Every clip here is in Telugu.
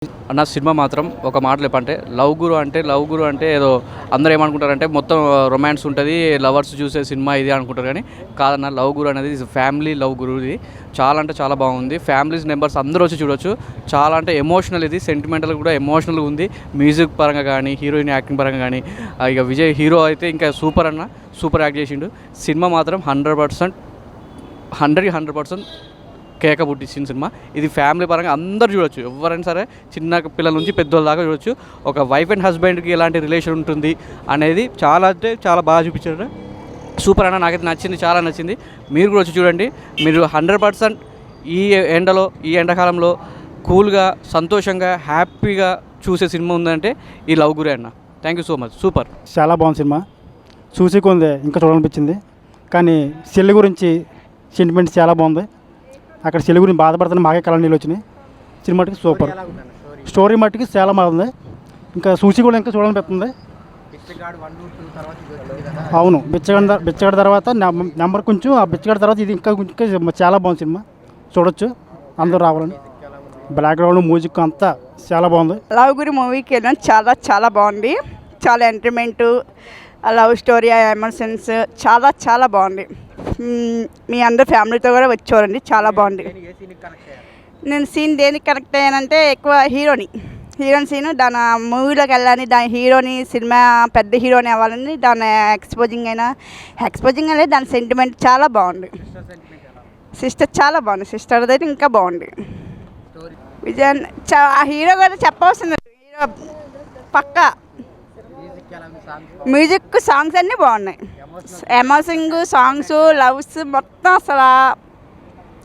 అన్న సినిమా మాత్రం ఒక మాటలు చెప్పంటే లవ్ గురు అంటే ఏదో అందరూ ఏమనుకుంటారంటే మొత్తం రొమాన్స్ ఉంటుంది, లవర్స్ చూసే సినిమా ఇది అనుకుంటారు. కానీ కాదన్న, లవ్ గురు అనేది ఫ్యామిలీ లవ్ గురు. ఇది చాలా అంటే చాలా బాగుంది. ఫ్యామిలీస్ మెంబర్స్ అందరూ వచ్చి చూడొచ్చు. చాలా అంటే ఎమోషనల్, ఇది సెంటిమెంటల్ కూడా ఎమోషనల్గా ఉంది. మ్యూజిక్ పరంగా కానీ, హీరోయిన్ యాక్టింగ్ పరంగా కానీ, ఇక విజయ్ హీరో అయితే ఇంకా సూపర్ అన్న, సూపర్ యాక్ట్ చేసిండు. సినిమా మాత్రం 100%, 100% కేక పుట్టించిన సినిమా. ఇది ఫ్యామిలీ పరంగా అందరూ చూడొచ్చు, ఎవరైనా సరే, చిన్న పిల్లల నుంచి పెద్దోళ్ళ దాకా చూడొచ్చు. ఒక వైఫ్ అండ్ హస్బెండ్కి ఎలాంటి రిలేషన్ ఉంటుంది అనేది చాలా అంటే చాలా బాగా చూపించారు. సూపర్ అన్న, నాకైతే నచ్చింది, చాలా నచ్చింది. మీరు కూడా వచ్చి చూడండి. మీరు 100% ఈ ఎండలో, ఈ ఎండాకాలంలో కూల్గా, సంతోషంగా, హ్యాపీగా చూసే సినిమా ఉందంటే ఈ లవ్ గురే అన్న. Thank you so much. Super, చాలా బాగుంది సినిమా. చూసి కొంది ఇంకా చూడాలనిపించింది. కానీ చెల్లి గురించి సెంటిమెంట్స్ చాలా బాగుంది. అక్కడ చెల్లి గురించి బాధపడుతున్న మాకే కళ నీళ్ళు వచ్చినాయి. సినిమా మటుకు సూపర్, స్టోరీ మట్టుకు చాలా బాగుంది. ఇంకా చూసి కూడా ఇంకా చూడాలనిపిస్తుంది. అవును, బిచ్చగాడి తర్వాత నెంబర్ కొంచెం, ఆ బిచ్చగాడి తర్వాత ఇది ఇంకా చాలా బాగుంది సినిమా. చూడొచ్చు, అందరూ రావాలని. బ్యాక్గ్రౌండ్ మ్యూజిక్ అంతా చాలా బాగుంది. లవ్ గురి మూవీకి వెళ్ళాం, చాలా చాలా బాగుంది. చాలా ఎంటర్టైన్మెంట్, లవ్ స్టోరీ, ఎమోషన్స్ చాలా చాలా బాగుంది. మీ అందరు ఫ్యామిలీతో కూడా వచ్చేవారండి, చాలా బాగుంది. నేను సీన్ దేనికి కనెక్ట్ అయ్యానంటే ఎక్కువ హీరోయిన్ సీను, దాని మూవీలోకి వెళ్ళాలని, దాని హీరోని సినిమా పెద్ద హీరోని అవ్వాలని దాని ఎక్స్పోజింగ్ అనేది దాని సెంటిమెంట్ చాలా బాగుంది. సిస్టర్ చాలా బాగుంది, సిస్టర్ అయితే ఇంకా బాగుంది. విజయన్ ఆ హీరో కూడా చెప్పవలసింది, హీరో పక్కా. మ్యూజిక్, సాంగ్స్ అన్నీ బాగున్నాయి. ఎమోషనింగ్ సాంగ్స్, లవ్స్ మొత్తం అసలు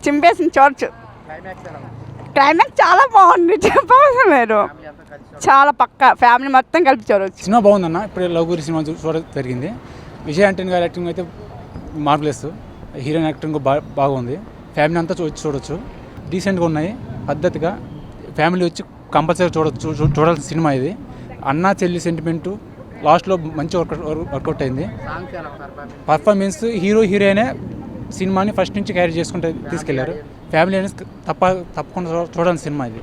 చింపేసింది, చూడచ్చు. క్లైమాక్స్ చాలా బాగుంది, చెప్పవలసిన లేదు. చాలా పక్కా ఫ్యామిలీ మొత్తం కలిపి చూడవచ్చు. సినిమా బాగుందన్న. ఇప్పుడు లవ్ గురి సినిమా చూడడం జరిగింది. విజయ్ ఆంటనీ గారి యాక్టింగ్ అయితే మార్వెలెస్, హీరోయిన్ యాక్టింగ్ బాగుంది. ఫ్యామిలీ అంతా చూడొచ్చు. డీసెంట్గా ఉన్నాయి, పద్ధతిగా ఫ్యామిలీ వచ్చి కంపల్సరీ చూడాల్సిన సినిమా ఇది. అన్న చెల్లి సెంటిమెంటు లాస్ట్లో మంచి వర్కౌట్ అయింది. పర్ఫార్మెన్స్, హీరోయినే సినిమాని ఫస్ట్ నుంచి క్యారీ చేసుకుంటూ తీసుకెళ్లారు. ఫ్యామిలీ అనేది తప్పకుండా చూడాల్సిన సినిమా ఇది.